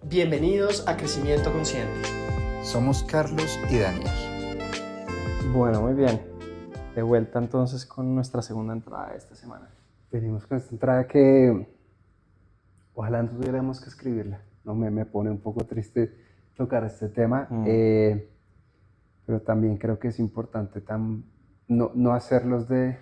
Bienvenidos a Crecimiento Consciente. Somos Carlos y Daniel. Bueno, muy bien. De vuelta entonces con nuestra segunda entrada de esta semana. Venimos con esta entrada que ojalá no tuviéramos que escribirla. No, me pone un poco triste tocar este tema, pero también creo que es importante no hacerlos de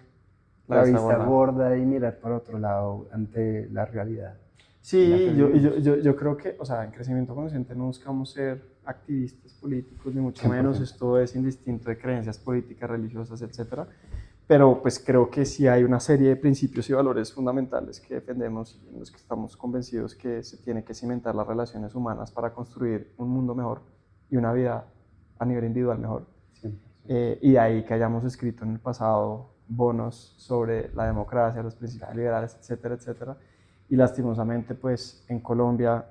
la vista gorda y mirar para otro lado ante la realidad. Sí, yo creo que, o sea, en Crecimiento Consciente no buscamos ser activistas políticos, ni mucho 100%. menos. Esto es indistinto de creencias políticas, religiosas, etcétera. Pero pues creo que sí hay una serie de principios y valores fundamentales que defendemos y en los que estamos convencidos que se tiene que cimentar las relaciones humanas para construir un mundo mejor y una vida a nivel individual mejor. Y de ahí que hayamos escrito en el pasado bonos sobre la democracia, los principios liberales, etcétera, etcétera. Y lastimosamente, pues en Colombia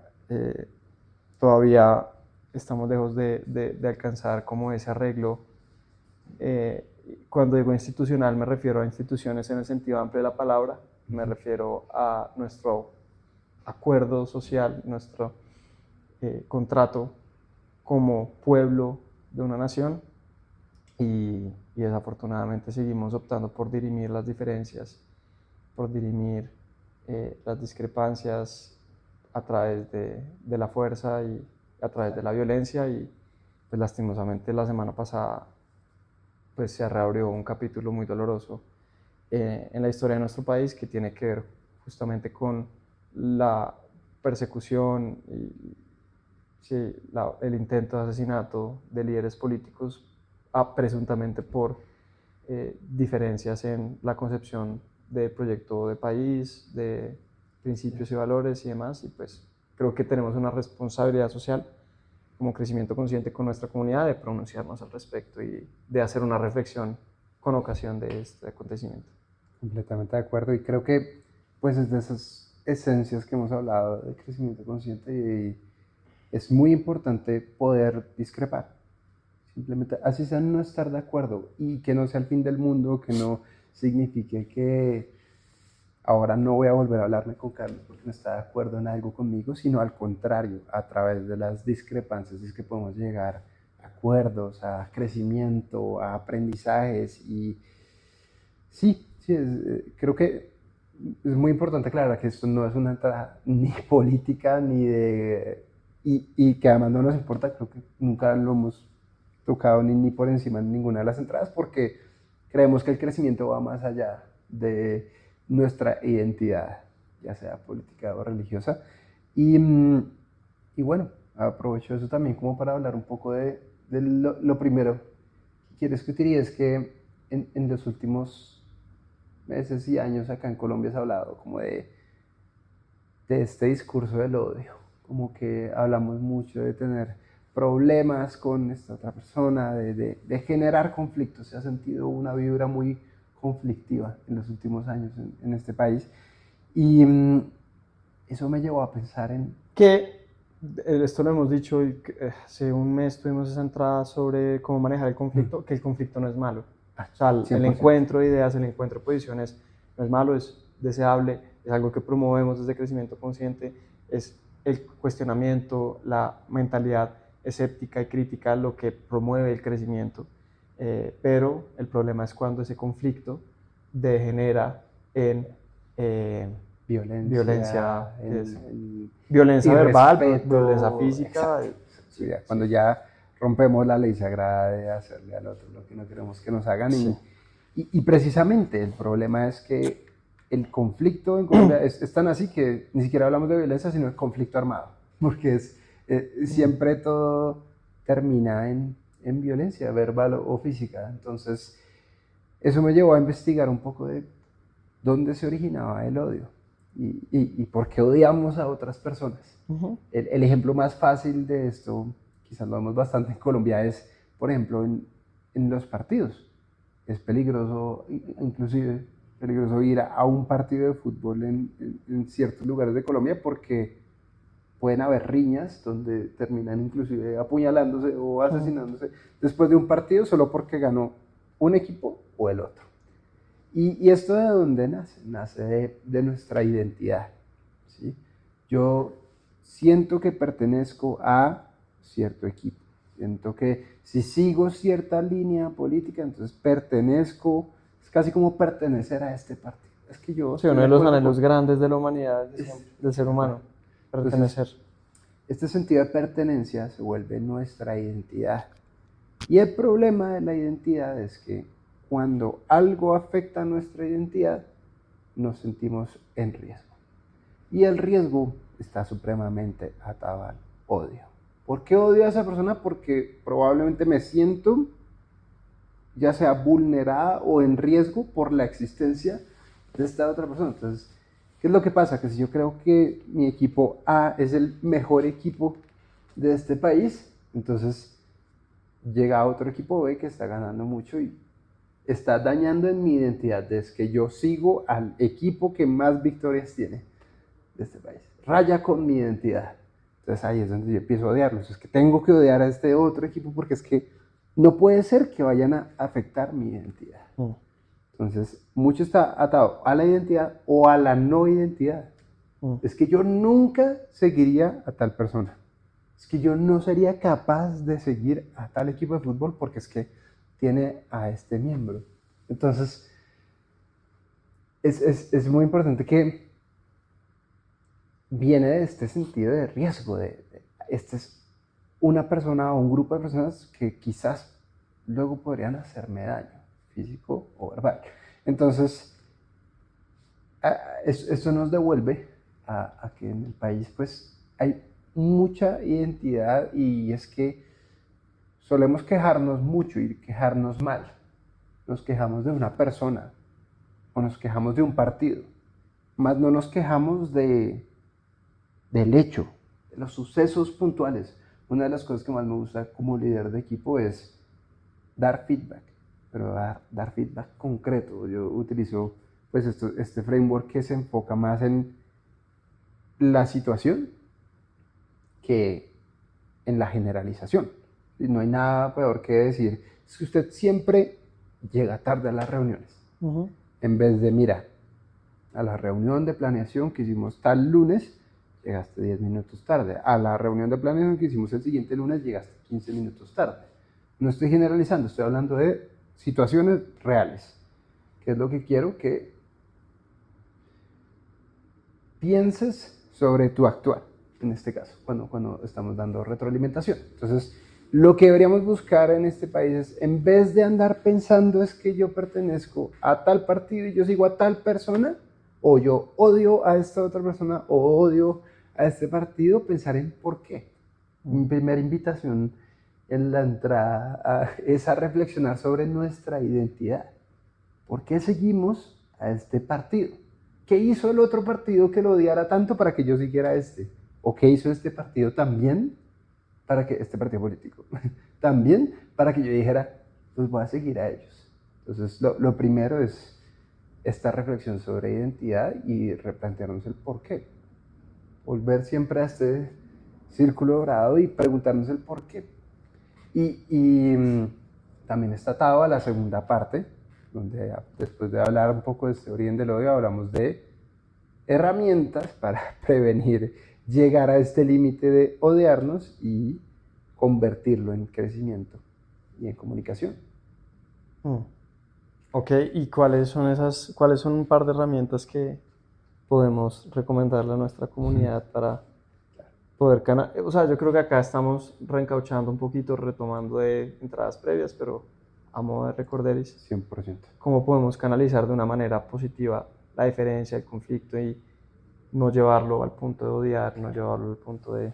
todavía estamos lejos de alcanzar como ese arreglo. Cuando digo institucional me refiero a instituciones en el sentido amplio de la palabra, me refiero a nuestro acuerdo social, nuestro contrato como pueblo de una nación, y desafortunadamente seguimos optando por dirimir las diferencias, por dirimir las discrepancias a través de la fuerza y a través de la violencia. Y pues lastimosamente la semana pasada pues se reabrió un capítulo muy doloroso en la historia de nuestro país, que tiene que ver justamente con la persecución y el intento de asesinato de líderes políticos, presuntamente por diferencias en la concepción de proyecto de país, de principios y valores y demás. Y pues creo que tenemos una responsabilidad social como Crecimiento Consciente con nuestra comunidad de pronunciarnos al respecto y de hacer una reflexión con ocasión de este acontecimiento. Completamente de acuerdo, y creo que pues es de esas esencias que hemos hablado de crecimiento consciente, y es muy importante poder discrepar. Simplemente, así sea no estar de acuerdo, y que no sea el fin del mundo, que no signifique que ahora no voy a volver a hablarme con Carlos porque no está de acuerdo en algo conmigo, sino al contrario, a través de las discrepancias es que podemos llegar a acuerdos, a crecimiento, a aprendizajes. Y sí, creo que es muy importante aclarar que esto no es una entrada ni política ni de... Y que además no nos importa, creo que nunca lo hemos tocado ni por encima de ninguna de las entradas, porque creemos que el crecimiento va más allá de nuestra identidad, ya sea política o religiosa. Y bueno, aprovecho eso también como para hablar un poco de lo primero que quiero discutir, y es que en los últimos meses y años acá en Colombia se ha hablado como de este discurso del odio, como que hablamos mucho de tener problemas con esta otra persona, de generar conflictos. Se ha sentido una vibra muy conflictiva en los últimos años en este país, y eso me llevó a pensar en que esto lo hemos dicho, y hace un mes tuvimos esa entrada sobre cómo manejar el conflicto, que el conflicto no es malo. O sea, el 100%. encuentro de ideas, el encuentro de posiciones no es malo, es deseable, es algo que promovemos desde Crecimiento Consciente. Es el cuestionamiento, la mentalidad escéptica y crítica lo que promueve el crecimiento. Pero el problema es cuando ese conflicto degenera en violencia verbal, violencia física. Sí, cuando ya rompemos la ley sagrada de hacerle al otro lo que no queremos que nos hagan. Sí. Y precisamente el problema es que el conflicto en Colombia es tan así que ni siquiera hablamos de violencia, sino de conflicto armado, porque siempre todo termina en violencia verbal o física. Entonces eso me llevó a investigar un poco de dónde se originaba el odio y por qué odiamos a otras personas. El ejemplo más fácil de esto, quizás lo vemos bastante en Colombia, es, por ejemplo, en los partidos. Es peligroso, inclusive peligroso ir a un partido de fútbol en ciertos lugares de Colombia, porque pueden haber riñas donde terminan inclusive apuñalándose o asesinándose después de un partido solo porque ganó un equipo o el otro. ¿Y esto de dónde nace? Nace de nuestra identidad, ¿sí? Yo siento que pertenezco a cierto equipo. Siento que si sigo cierta línea política, entonces pertenezco, es casi como pertenecer a este partido. Es que yo Sí, estoy uno de de los acuerdo anhelos con- grandes de la humanidad, de siempre, del ser humano, pertenecer. Este sentido de pertenencia se vuelve nuestra identidad. Y el problema de la identidad es que cuando algo afecta nuestra identidad, nos sentimos en riesgo. Y el riesgo está supremamente atado al odio. ¿Por qué odio a esa persona? Porque probablemente me siento ya sea vulnerada o en riesgo por la existencia de esta otra persona. Entonces, ¿qué es lo que pasa? Que si yo creo que mi equipo A es el mejor equipo de este país, entonces llega otro equipo B que está ganando mucho y está dañando en mi identidad desde que yo sigo al equipo que más victorias tiene de este país. Raya con mi identidad. Entonces ahí es donde yo empiezo a odiarlos. Es que tengo que odiar a este otro equipo porque es que no puede ser que vayan a afectar mi identidad. Entonces, mucho está atado a la identidad o a la no identidad. Es que yo nunca seguiría a tal persona. Es que yo no sería capaz de seguir a tal equipo de fútbol porque es que tiene a este miembro. Entonces, es muy importante que viene de este sentido de riesgo. Este es una persona o un grupo de personas que quizás luego podrían hacerme daño, físico o verbal. Entonces, esto nos devuelve a que en el país pues hay mucha identidad y es que solemos quejarnos mucho y quejarnos mal. Nos quejamos de una persona o nos quejamos de un partido, más no nos quejamos del hecho, de los sucesos puntuales. Una de las cosas que más me gusta como líder de equipo es dar feedback, pero dar feedback concreto. Yo utilizo pues este framework que se enfoca más en la situación que en la generalización. Y no hay nada peor que decir, es que usted siempre llega tarde a las reuniones. En vez de, mira, a la reunión de planeación que hicimos tal lunes, llegaste 10 minutos tarde. A la reunión de planeación que hicimos el siguiente lunes, llegaste 15 minutos tarde. No estoy generalizando, estoy hablando de situaciones reales. ¿Qué es lo que quiero? Que pienses sobre tu actuar, en este caso, cuando estamos dando retroalimentación. Entonces, lo que deberíamos buscar en este país es, en vez de andar pensando es que yo pertenezco a tal partido y yo sigo a tal persona, o yo odio a esta otra persona, o odio a este partido, pensar en por qué. Mi primera invitación en la entrada es a reflexionar sobre nuestra identidad. ¿Por qué seguimos a este partido? ¿Qué hizo el otro partido que lo odiara tanto para que yo siguiera a este? ¿O qué hizo este partido también para que, este partido político, también para que yo dijera, pues voy a seguir a ellos? Entonces, lo primero es esta reflexión sobre identidad y replantearnos el por qué. Volver siempre a este círculo dorado y preguntarnos el por qué. Y también está atado a la segunda parte, donde después de hablar un poco de este origen del odio, hablamos de herramientas para prevenir llegar a este límite de odiarnos y convertirlo en crecimiento y en comunicación. Ok, ¿y cuáles son un par de herramientas que podemos recomendarle a nuestra comunidad para poder o sea, yo creo que acá estamos reencauchando un poquito, retomando de entradas previas, pero a modo de recorderis, 100%. cómo podemos canalizar de una manera positiva la diferencia, el conflicto y no llevarlo al punto de odiar, no llevarlo al punto de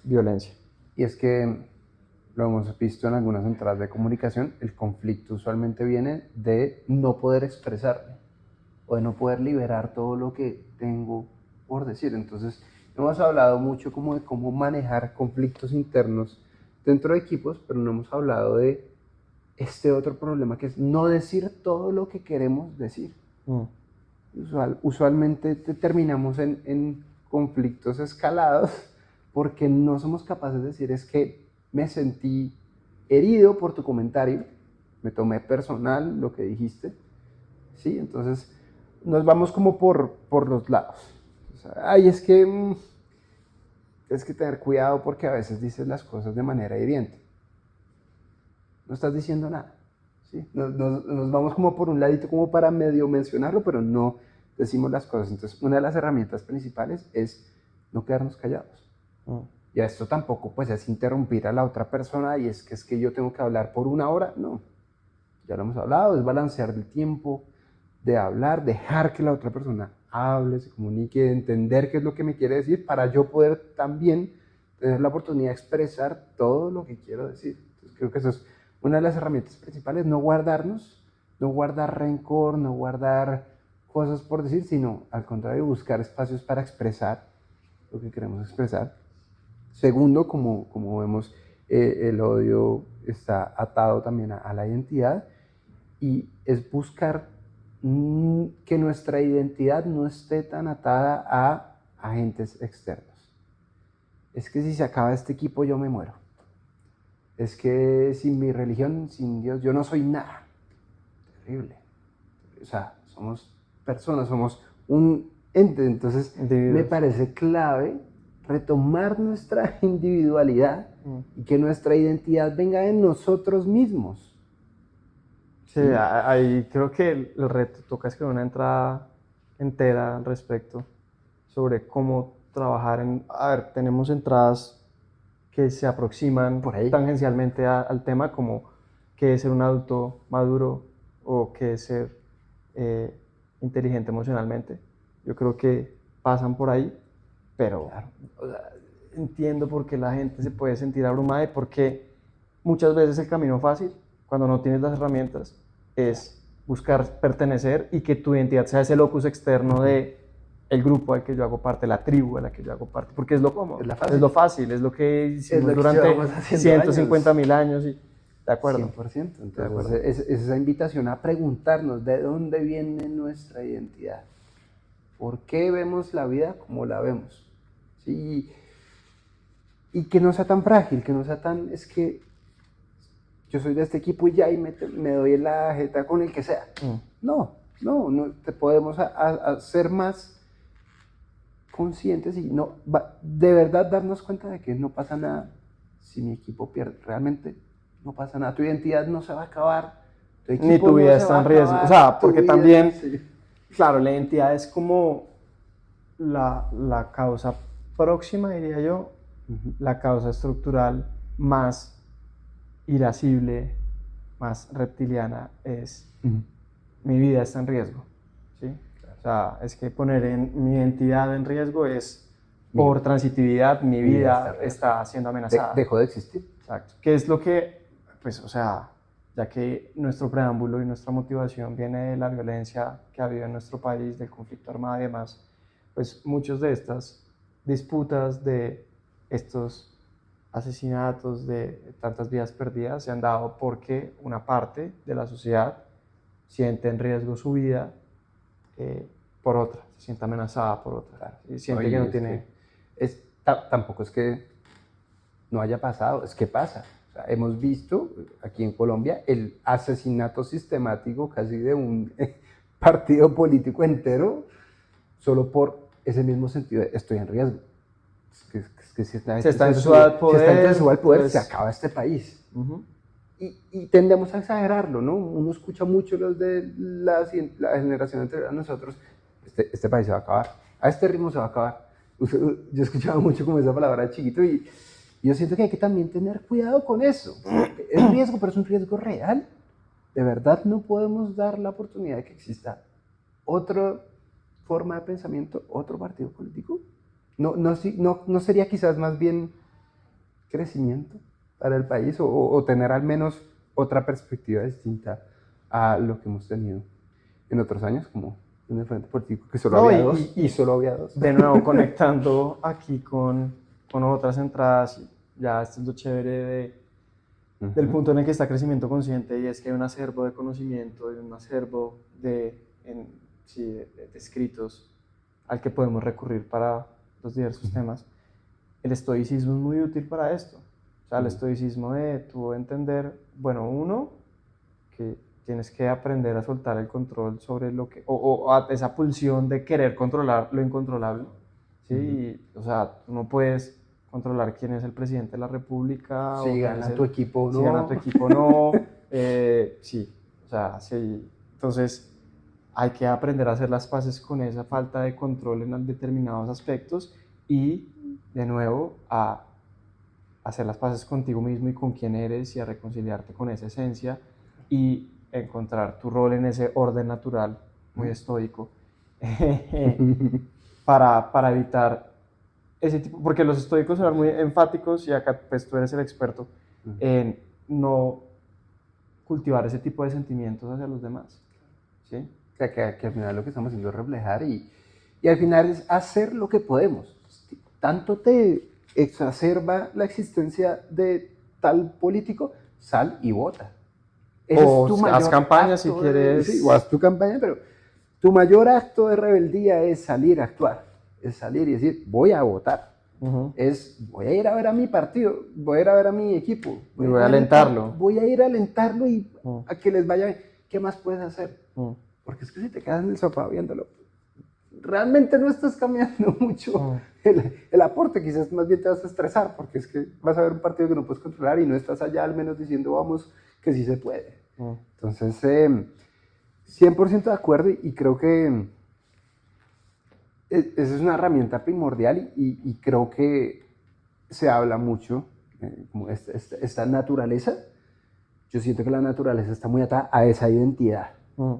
violencia. Y es que lo hemos visto en algunas entradas de comunicación, el conflicto usualmente viene de no poder expresarme o de no poder liberar todo lo que tengo por decir. Entonces, hemos hablado mucho como de cómo manejar conflictos internos dentro de equipos, pero no hemos hablado de este otro problema que es no decir todo lo que queremos decir. Usualmente terminamos en conflictos escalados porque no somos capaces de decir es que me sentí herido por tu comentario, me tomé personal lo que dijiste, ¿sí? Entonces nos vamos como por los lados. O sea, ay, es que tienes que tener cuidado porque a veces dices las cosas de manera hiriente. No estás diciendo nada. ¿Sí? Nos vamos como por un ladito como para medio mencionarlo, pero no decimos las cosas. Entonces, una de las herramientas principales es no quedarnos callados. Y esto tampoco pues es interrumpir a la otra persona y es que yo tengo que hablar por 1 hora. No, ya lo hemos hablado, es balancear el tiempo de hablar, dejar que la otra persona hable, se comunique, entender qué es lo que me quiere decir para yo poder también tener la oportunidad de expresar todo lo que quiero decir. Entonces, creo que eso es una de las herramientas principales, no guardarnos, no guardar rencor, no guardar cosas por decir, sino al contrario, buscar espacios para expresar lo que queremos expresar. Segundo, como vemos, el odio está atado también a la identidad y es buscar que nuestra identidad no esté tan atada a agentes externos. Es que si se acaba este equipo yo me muero. Es que sin mi religión, sin Dios, yo no soy nada. Terrible. O sea, somos personas, somos un ente. Entonces, me parece clave retomar nuestra individualidad y que nuestra identidad venga de nosotros mismos. Sí, ahí creo que el reto toca escribir una entrada entera al respecto sobre cómo trabajar en... A ver, tenemos entradas que se aproximan Por ahí tangencialmente al tema, como qué es ser un adulto maduro o qué es ser inteligente emocionalmente. Yo creo que pasan por ahí, pero claro. O sea, entiendo por qué la gente se puede sentir abrumada y por qué muchas veces el camino fácil, cuando no tienes las herramientas, es buscar pertenecer y que tu identidad sea ese locus externo de el grupo al que yo hago parte, la tribu a la que yo hago parte, porque es lo cómodo, es lo fácil, es lo que hicimos durante 150.000 años. Y, de acuerdo. 100%. Entonces, es esa invitación a preguntarnos de dónde viene nuestra identidad. ¿Por qué vemos la vida como la vemos? ¿Sí? Y que no sea tan frágil, que no sea tan... Es que yo soy de este equipo y ya y me doy la jeta con el que sea. No, te podemos hacer más conscientes y de verdad darnos cuenta de que no pasa nada si mi equipo pierde. Realmente no pasa nada. Tu identidad no se va a acabar. Ni tu vida está en riesgo. O sea, porque también, claro, la identidad es como la causa próxima, diría yo, la causa estructural más irascible, más reptiliana es mi vida está en riesgo, ¿sí? Claro. O sea, es que poner mi identidad en riesgo es por transitividad, mi vida está siendo amenazada. Dejó de existir. Exacto. ¿Qué es lo que, pues, o sea, ya que nuestro preámbulo y nuestra motivación viene de la violencia que ha habido en nuestro país, del conflicto armado y demás, pues muchas de estas disputas, de estos asesinatos, de tantas vidas perdidas, se han dado porque una parte de la sociedad siente en riesgo su vida por otra, se siente amenazada por otra, y siente que no tiene... Tampoco es que no haya pasado, es que pasa. O sea, hemos visto aquí en Colombia el asesinato sistemático casi de un partido político entero solo por ese mismo sentido de estoy en riesgo. Es que si se está en su poder, pues, se acaba este país. Y tendemos a exagerarlo, ¿no? Uno escucha mucho los de la generación anterior a nosotros, este país se va a acabar, a este ritmo se va a acabar. Yo escuchaba mucho como esa palabra de chiquito y yo siento que hay que también tener cuidado con eso. Es riesgo, pero es un riesgo real. De verdad no podemos dar la oportunidad de que exista otra forma de pensamiento, otro partido político. No sería quizás más bien crecimiento para el país o tener al menos otra perspectiva distinta a lo que hemos tenido en otros años, como en el frente político, que solo había dos y solo había dos. De nuevo, conectando aquí con otras entradas, ya esto es lo chévere del punto en el que está crecimiento consciente, y es que hay un acervo de conocimiento, hay un acervo de escritos al que podemos recurrir para los diversos temas. El estoicismo es muy útil para esto. O sea, el estoicismo de tú entender, bueno, uno, que tienes que aprender a soltar el control sobre lo que, o a esa pulsión de querer controlar lo incontrolable, ¿sí? Y, o sea, tú no puedes controlar quién es el presidente de la república. Si o gana tu equipo o no. Si gana tu equipo o no. Sí, o sea, sí. Entonces hay que aprender a hacer las paces con esa falta de control en determinados aspectos y, de nuevo, a hacer las paces contigo mismo y con quién eres y a reconciliarte con esa esencia y encontrar tu rol en ese orden natural muy estoico para evitar ese tipo, porque los estoicos eran muy enfáticos y acá pues tú eres el experto en no cultivar ese tipo de sentimientos hacia los demás, ¿sí? O sea, que al final lo que estamos haciendo es reflejar y al final es hacer lo que podemos. Tanto te exacerba la existencia de tal político, sal y vota. O haz campaña si quieres. Sí, o haz tu campaña, pero tu mayor acto de rebeldía es salir a actuar, es salir y decir, voy a votar. Voy a ir a ver a mi partido, voy a ir a ver a mi equipo. Voy a alentarlo. Voy a ir a alentarlo y a que les vaya bien. ¿Qué más puedes hacer? Porque es que si te quedas en el sofá viéndolo, realmente no estás cambiando mucho el aporte, quizás más bien te vas a estresar, porque es que vas a ver un partido que no puedes controlar y no estás allá al menos diciendo, vamos, que sí se puede. Entonces, 100% de acuerdo y creo que esa es una herramienta primordial y creo que se habla mucho, como esta naturaleza. Yo siento que la naturaleza está muy atada a esa identidad.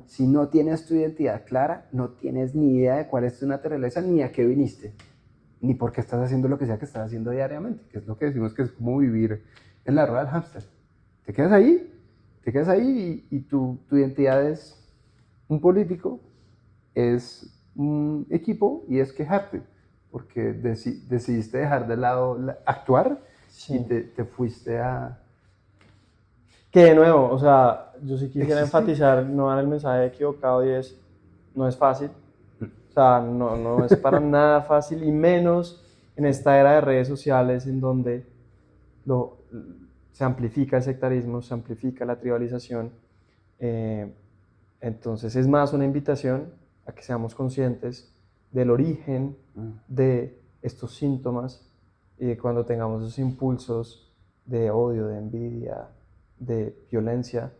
Si no tienes tu identidad clara, no tienes ni idea de cuál es tu naturaleza, ni a qué viniste, ni por qué estás haciendo lo que sea que estás haciendo diariamente, que es lo que decimos que es como vivir en la rueda del hámster. Te quedas ahí y tu identidad es un político, es un equipo y es quejarte, porque decidiste dejar de lado actuar y te fuiste a... Que de nuevo, o sea, yo sí quisiera enfatizar, no dar el mensaje equivocado y es, no es fácil, o sea, no es para nada fácil y menos en esta era de redes sociales en donde se amplifica el sectarismo, se amplifica la tribalización, entonces es más una invitación a que seamos conscientes del origen de estos síntomas y de cuando tengamos esos impulsos de odio, de envidia, de violencia,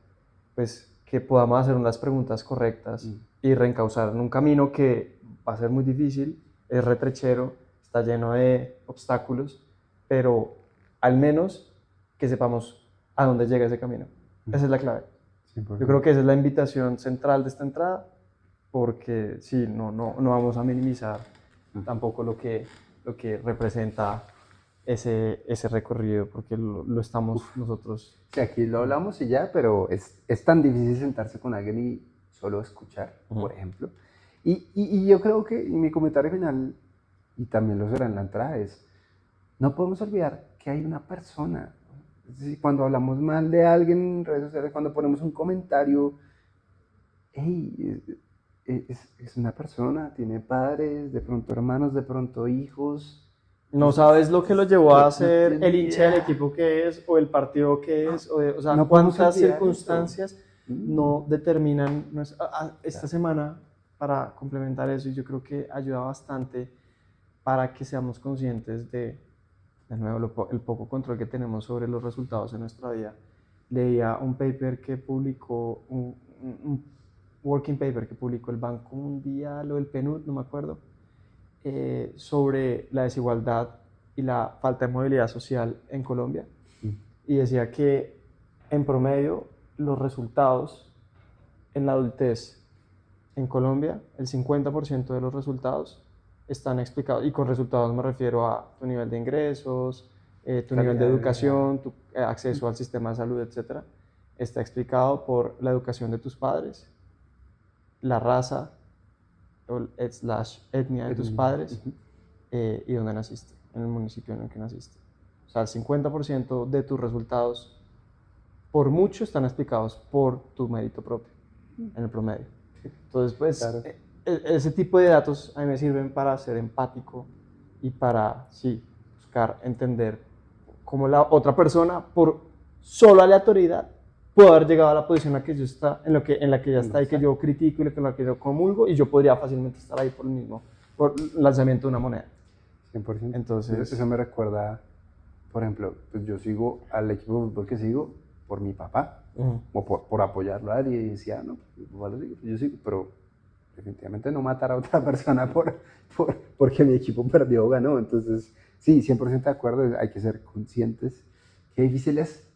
pues que podamos hacer unas preguntas correctas y reencauzar en un camino que va a ser muy difícil, es retrechero, está lleno de obstáculos, pero al menos que sepamos a dónde llega ese camino. Esa es la clave. Yo creo que esa es la invitación central de esta entrada, porque sí, no vamos a minimizar tampoco lo que representa ese recorrido, porque lo estamos nosotros. Sí, aquí lo hablamos y ya, pero es tan difícil sentarse con alguien y solo escuchar, por ejemplo. Y yo creo que mi comentario final, y también lo será en la entrada, es, no podemos olvidar que hay una persona. Es decir, cuando hablamos mal de alguien en redes sociales, cuando ponemos un comentario, hey, es una persona, tiene padres, de pronto hermanos, de pronto hijos. No sabes lo que lo llevó a ser el hincha del equipo que es, o el partido que es, o sea, no cuántas circunstancias no determinan. Esta semana, para complementar eso, yo creo que ayuda bastante para que seamos conscientes de nuevo, el poco control que tenemos sobre los resultados en nuestra vida. Leía un paper que publicó, un working paper que publicó el Banco Mundial o el PNUD, no me acuerdo, sobre la desigualdad y la falta de movilidad social en Colombia. Y decía que en promedio los resultados en la adultez en Colombia, el 50% de los resultados están explicados, y con resultados me refiero a tu nivel de ingresos, tu nivel de educación, tu acceso al sistema de salud, etc. Está explicado por la educación de tus padres, la raza / etnia de tus padres y dónde naciste, en el municipio en el que naciste. O sea, el 50% de tus resultados, por mucho, están explicados por tu mérito propio, en el promedio. Entonces, pues, claro, ese tipo de datos a mí me sirven para ser empático y para, sí, buscar entender cómo la otra persona, por solo aleatoriedad, pudo haber llegado a la posición en la que yo está, en la que ella está y que yo critico y en la que yo comulgo, y yo podría fácilmente estar ahí por el mismo, por el lanzamiento de una moneda. 100%. Entonces- Eso me recuerda, por ejemplo, pues yo sigo al equipo de fútbol que sigo por mi papá, o por apoyarlo a él, y decía, no, pues, mi papá lo sigue, pues yo sigo, pero definitivamente no matar a otra persona porque mi equipo perdió o ganó. Entonces, sí, 100% de acuerdo, hay que ser conscientes. Qué difícil es,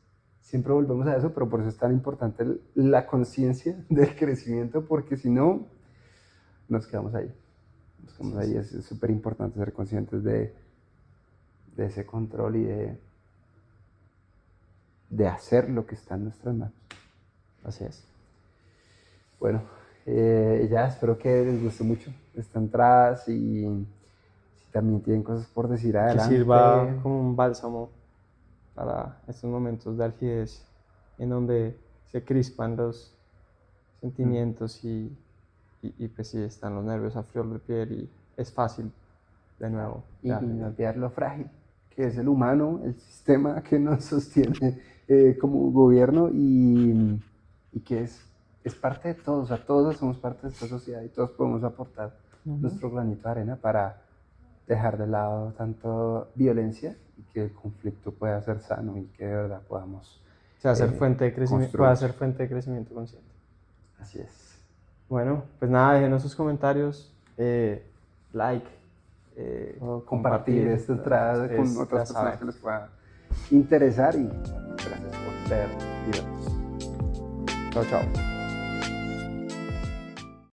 siempre volvemos a eso, pero por eso es tan importante la conciencia del crecimiento, porque si no, nos quedamos ahí. Nos quedamos ahí. Es súper importante ser conscientes de ese control y de hacer lo que está en nuestras manos. Así es. Bueno, ya espero que les guste mucho esta entrada, y si también tienen cosas por decir Que adelante. sirva como un bálsamo para estos momentos de algidez en donde se crispan los sentimientos y pues sí, están los nervios a flor de piel y es fácil de nuevo. Y ya. no olvidar lo frágil que es el humano, el sistema que nos sostiene como gobierno, y que es parte de todos. O sea, todos somos parte de esta sociedad y todos podemos aportar nuestro granito de arena para dejar de lado tanto violencia y que el conflicto pueda ser sano y que de verdad podamos Pueda ser fuente de crecimiento consciente. Así es. Bueno, pues nada, déjenos sus comentarios, like, O compartir esta entrada con ya otras personas saben. que les pueda interesar, y gracias por ver y vernos. Chao, chao.